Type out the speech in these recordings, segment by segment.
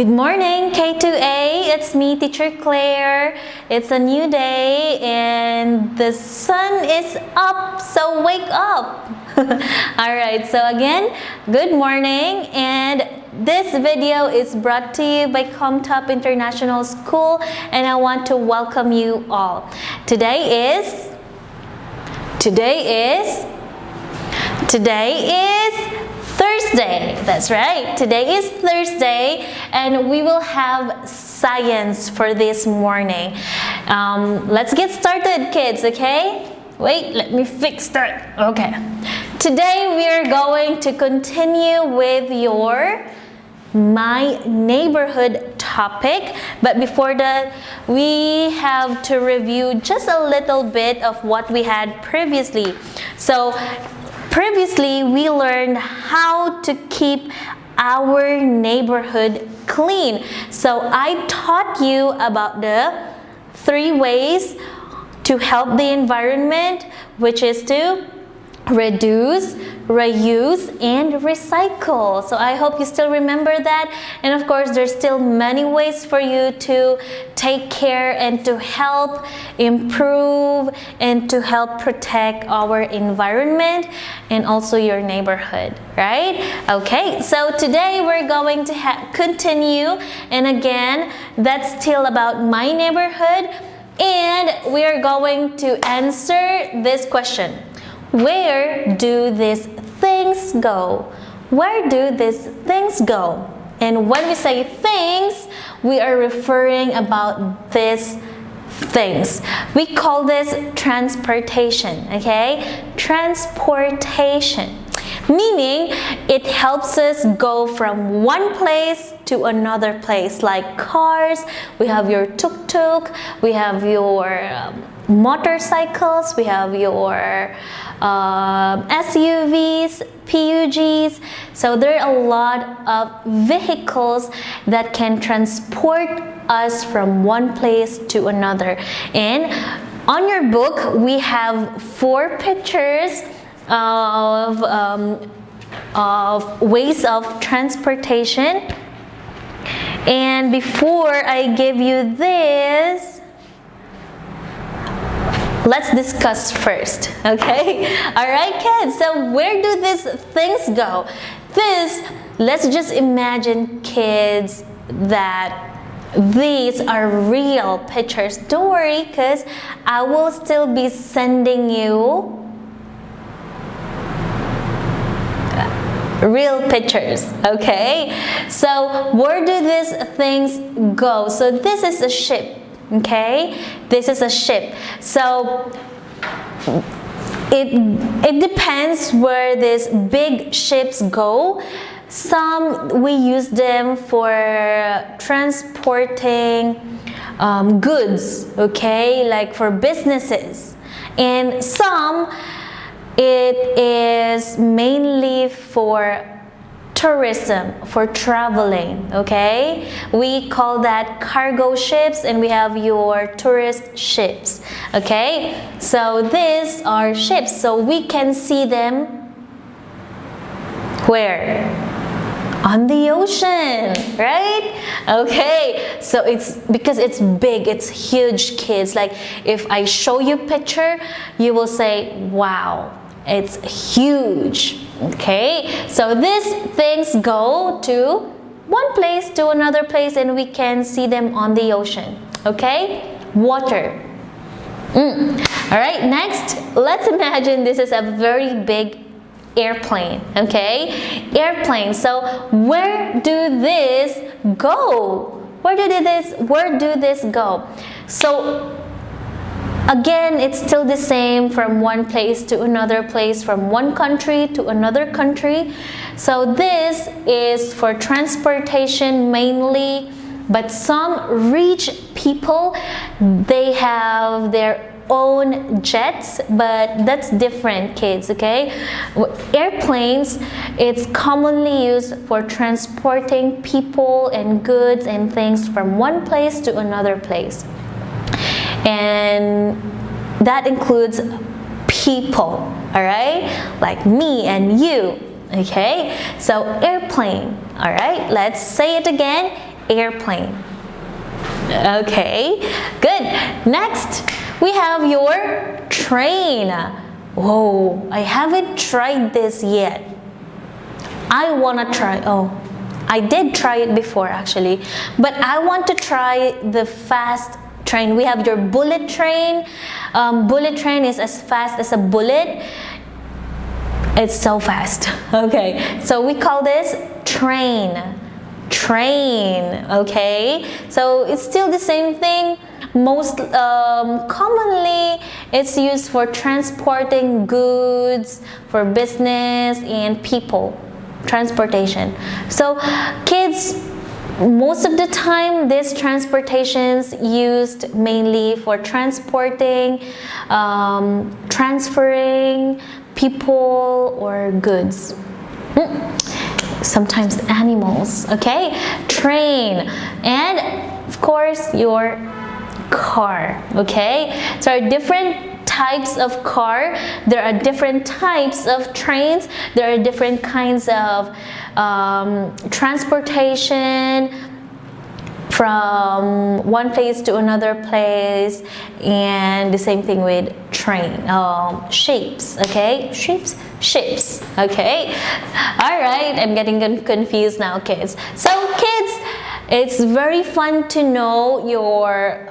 Good morning, K2A. It's me, Teacher Claire. It's a new day and the sun is up, so wake up. Alright, so again, good morning, and this video is brought to you by Camtop International School, and I want to welcome you all. Today is Thursday. That's right. Today is Thursday, and we will have science for this morning. Let's get started, kids, okay? Wait, let me fix that. Okay. Today we are going to continue with your My Neighborhood topic, but before that we have to review just a little bit of what we had previously. So previously we learned how to keep our neighborhood clean. So I taught you about the 3 ways to help the environment, which is to reduce, reuse, and recycle. So I hope you still remember that. And of course, there's still many ways for you to take care and to help improve and to help protect our environment and also your neighborhood, right? Okay, so today we're going to continue, and again, that's still about my neighborhood, and we are going to answer this question. Where do these things go? Where do these things go? And when we say things, we are referring about these things. We call this transportation, okay? Transportation. Meaning, it helps us go from one place to another place, like cars. We have your tuk-tuk, we have your motorcycles, we have your SUVs, PUGs. So there are a lot of vehicles that can transport us from one place to another. And on your book, we have 4 pictures of ways of transportation. And before I give you this, let's discuss first, okay? All right, kids, so where do these things go? Let's just imagine, kids, that these are real pictures. Don't worry, because I will still be sending you real pictures, okay? So where do these things go? So this is a ship, okay? This is a ship. So it depends where these big ships go. Some we use them for transporting goods, okay, like for businesses, and some it is mainly for tourism, for traveling, okay? We call that cargo ships, and we have your tourist ships, okay? So these are ships, so we can see them where? On the ocean, right? Okay, so it's because it's big, it's huge, kids. Like if I show you a picture, you will say, wow, it's huge. Okay, so these things go to one place to another place, and we can see them on the ocean. Okay, water. All right, next, let's imagine this is a very big airplane. Okay, airplane. So where do this go? Where do this go? So again, it's still the same, from one place to another place, from one country to another country. So this is for transportation mainly, but some rich people, they have their own jets, but that's different, kids, okay? Airplanes, it's commonly used for transporting people and goods and things from one place to another place. And that includes people, all right? Like me and you, okay? So airplane, all right? Let's say it again. airplane. Okay, good. Next, we have your train. Whoa, I haven't tried this yet. I wanna try, I did try it before actually, but I want to try the fast train. We have your bullet train. Bullet train is as fast as a bullet. It's so fast. Okay, so we call this train. Train, okay? So it's still the same thing. Most commonly, it's used for transporting goods, for business and people. Transportation. So kids, most of the time this transportation's used mainly for transporting, transferring people or goods. Sometimes animals, okay? Train. And of course your car, okay? So different types of car, there are different types of trains, there are different kinds of transportation from one place to another place, and the same thing with train. Shapes, okay? Ships, okay? All right, I'm getting confused now, kids. So kids, it's very fun to know your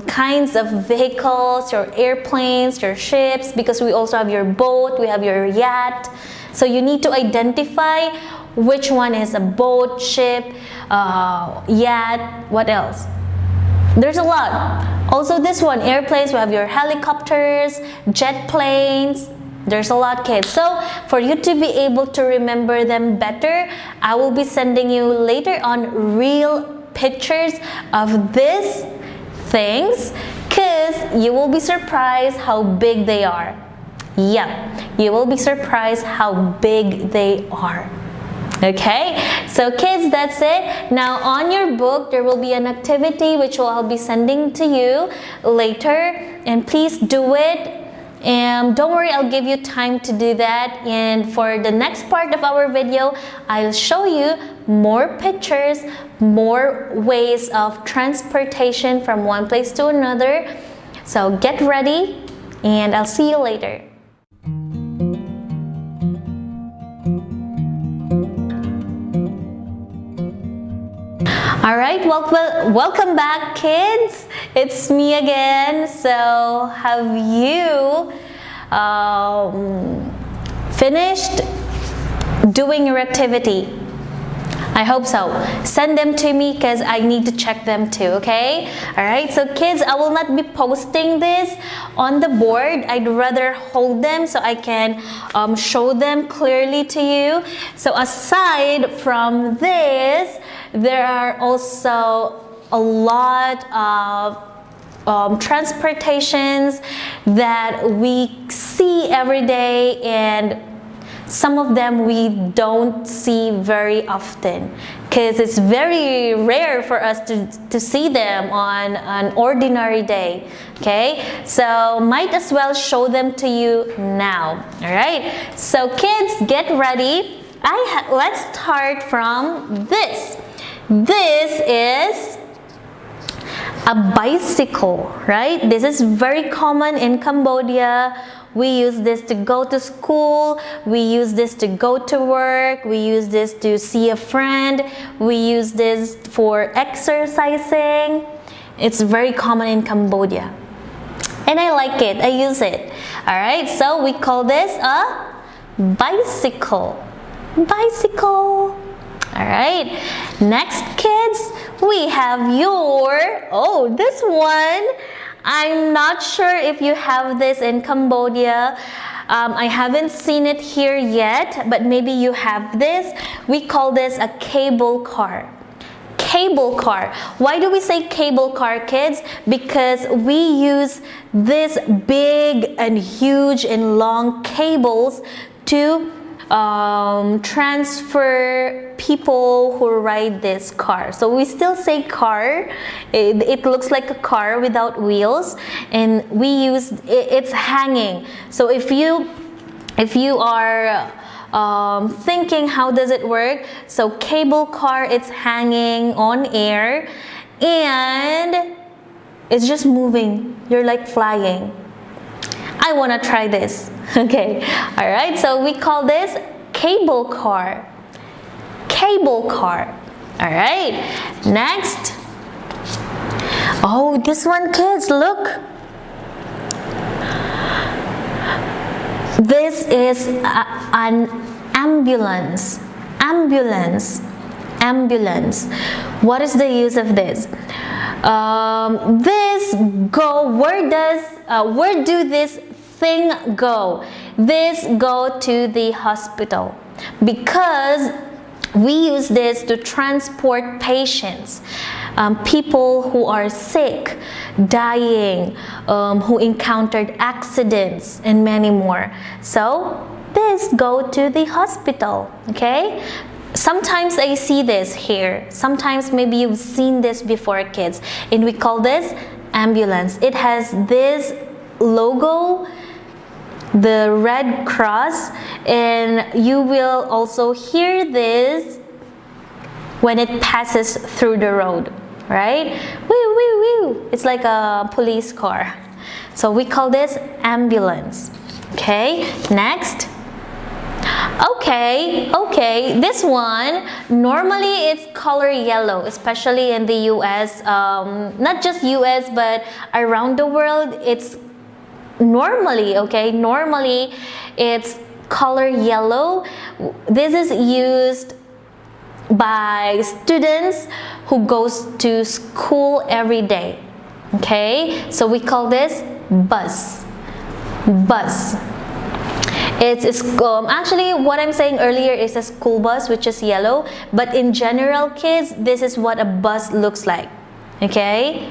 kinds of vehicles, your airplanes, your ships, because we also have your boat, we have your yacht. So you need to identify which one is a boat, ship, yacht, what else? There's a lot. Also this one, airplanes, we have your helicopters, jet planes. There's a lot, kids. So for you to be able to remember them better, I will be sending you later on real pictures of these things, because you will be surprised how big they are. Yeah, you will be surprised how big they are. Okay, so kids, that's it. Now on your book, there will be an activity which I'll be sending to you later, and please do it. And don't worry, I'll give you time to do that. And for the next part of our video, I'll show you more pictures, more ways of transportation from one place to another. So get ready, and I'll see you later. All right, welcome back, kids. It's me again. So have you finished doing your activity? I hope so. Send them to me because I need to check them too, okay? All right, so kids, I will not be posting this on the board. I'd rather hold them so I can show them clearly to you. So aside from this, there are also a lot of transportations that we see every day, and some of them we don't see very often because it's very rare for us to see them on an ordinary day. Okay, so might as well show them to you now. All right, so kids, get ready. Let's start from this. This is a bicycle, right? This is very common in Cambodia. We use this to go to school, we use this to go to work, we use this to see a friend, we use this for exercising. It's very common in Cambodia. And I like it, I use it. Alright, so we call this a bicycle. Bicycle. Alright, next, kids, we have this one. I'm not sure if you have this in Cambodia. I haven't seen it here yet, but maybe you have this. We call this a cable car. Cable car. Why do we say cable car, kids? Because we use this big and huge and long cables to transfer people who ride this car. So we still say car. It looks like a car without wheels, and we use it's hanging. So if you are thinking how does it work. So cable car, it's hanging on air and it's just moving. You're like flying. I want to try this. Okay, all right, so we call this cable car. Cable car. All right, next. Oh, this one, kids, look. This is an ambulance. Ambulance. Ambulance. What is the use of this? Where do this thing go? This go to the hospital because we use this to transport patients, people who are sick, dying, who encountered accidents, and many more. So this go to the hospital, okay? Sometimes I see this here. Sometimes maybe you've seen this before, kids, and we call this ambulance. It has this logo, the red cross, and you will also hear this when it passes through the road, right? Woo, woo, woo. It's like a police car. So we call this ambulance. Okay, next. Okay, this one, normally it's color yellow, especially in the US, not just US, but around the world, it's normally, okay, normally it's color yellow. This is used by students who goes to school every day, okay? So we call this bus. Bus. It's actually what I'm saying earlier is a school bus, which is yellow, but in general, kids, this is what a bus looks like, okay?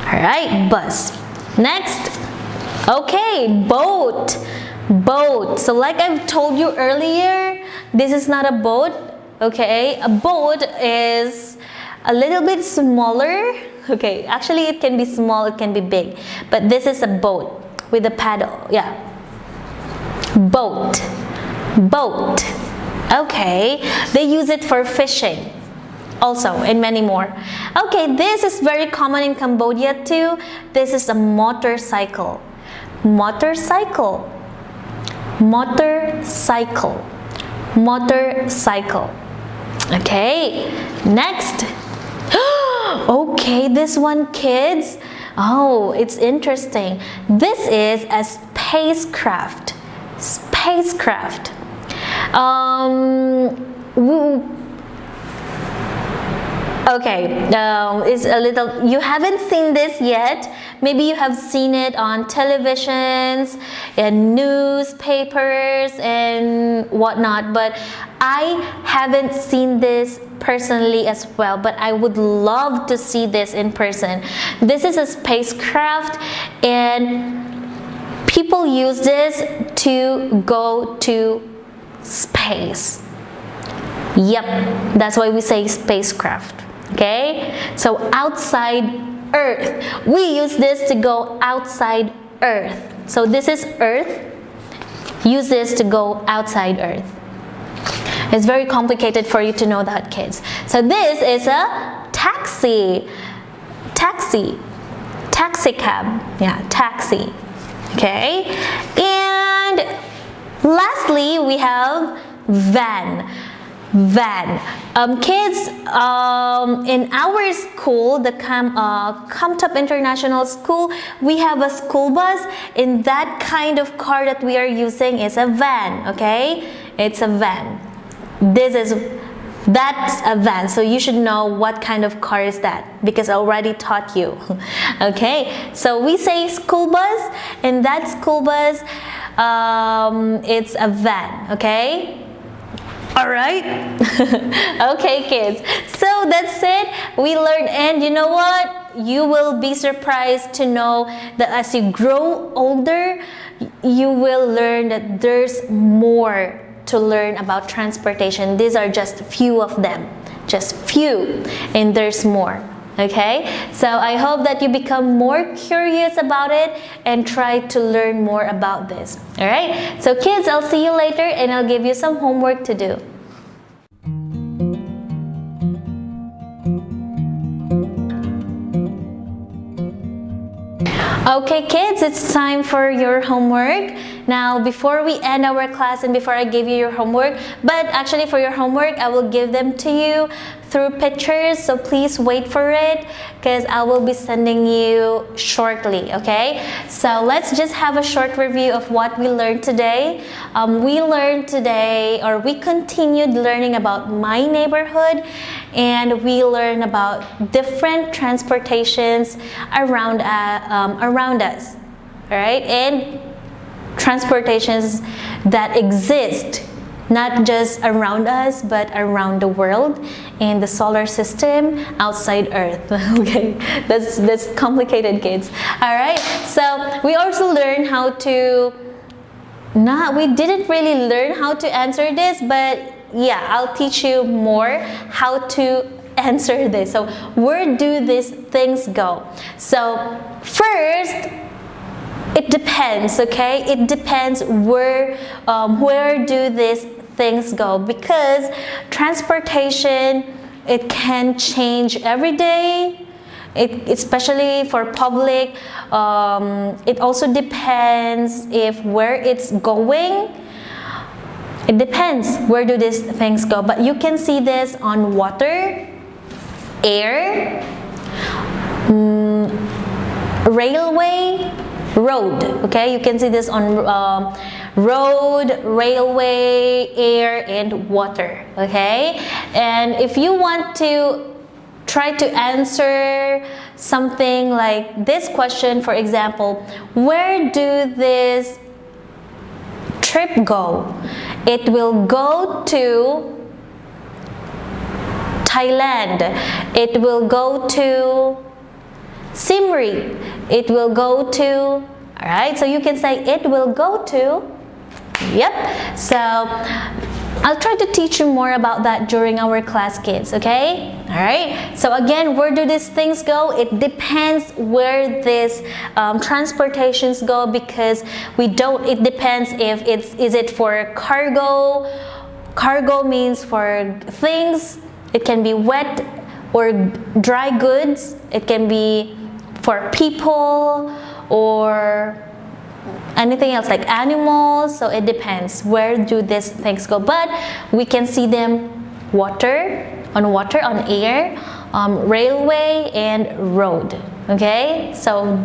All right, bus. Next. Okay, boat. Boat. So like I've told you earlier, this is not a boat, okay? A boat is a little bit smaller. Okay, actually it can be small, it can be big, but this is a boat with a paddle. Yeah. Boat. Boat. Okay, they use it for fishing also, and many more. Okay, this is very common in Cambodia too. This is a motorcycle. Motorcycle. Motorcycle. Motorcycle. Okay, next. Okay, this one, kids. Oh, it's interesting. This is a spacecraft. Spacecraft. It's a little, you haven't seen this yet. Maybe you have seen it on televisions and newspapers and whatnot, but I haven't seen this personally as well, but I would love to see this in person. This is a spacecraft and people use this to go to space. Yep, that's why we say spacecraft. Okay, so outside Earth. We use this to go outside Earth. So this is Earth. Use this to go outside Earth. It's very complicated for you to know that, kids. So this is a taxi. Taxi. Taxi cab. Yeah, taxi. Okay, and lastly we have van. Van. Kids, in our school, the Camtop International School, we have a school bus, and that kind of car that we are using is a van, okay? It's a van. That's a van, so you should know what kind of car is that, because I already taught you. Okay, so we say school bus, and that school bus, it's a van, okay? All right. Okay, kids, so that's it. We learned, and you know what, you will be surprised to know that as you grow older, you will learn that there's more to learn about transportation. These are just few of them, just few, and there's more. Okay, so I hope that you become more curious about it and try to learn more about this. All right, so kids, I'll see you later and I'll give you some homework to do. Okay kids, it's time for your homework. Now before we end our class and before I give you your homework, but actually for your homework I will give them to you through pictures, so please wait for it because I will be sending you shortly. Okay, so let's just have a short review of what we learned today. We learned today, or we continued learning about my neighborhood, and we learned about different transportations around us, all right, and transportations that exist not just around us but around the world, in the solar system, outside Earth. Okay, that's complicated, kids. All right, so we also learned how to, we didn't really learn how to answer this, but yeah, I'll teach you more how to answer this. So where do these things go? So first, it depends, okay? It depends where do these things go, because transportation, it can change every day. Especially for public, it also depends if where it's going. It depends where do these things go, but you can see this on water, air, railway, road. Okay, you can see this on road, railway, air, and water. Okay, and if you want to try to answer something like this question, for example, where do this trip go? It will go to Thailand. It will go to Siem Reap. It will go to, all right, so you can say it will go to, yep. So I'll try to teach you more about that during our class, kids, okay? All right, so again, where do these things go? It depends where these transportations go, because it depends if is it for cargo. Cargo means for things. It can be wet or dry goods. It can be for people or anything else like animals. So it depends where do these things go, but we can see them on air, railway, and road. Okay, so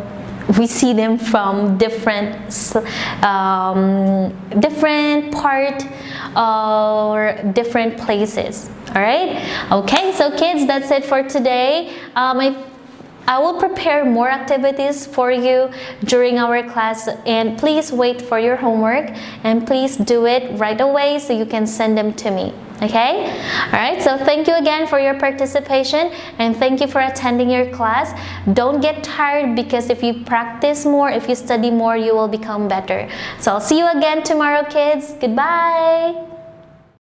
we see them from different part or different places. All right, okay, so kids, that's it for today. I will prepare more activities for you during our class, and please wait for your homework and please do it right away so you can send them to me. Okay, all right, so thank you again for your participation and thank you for attending your class. Don't get tired, because if you practice more, if you study more, you will become better. So I'll see you again tomorrow, kids. Goodbye.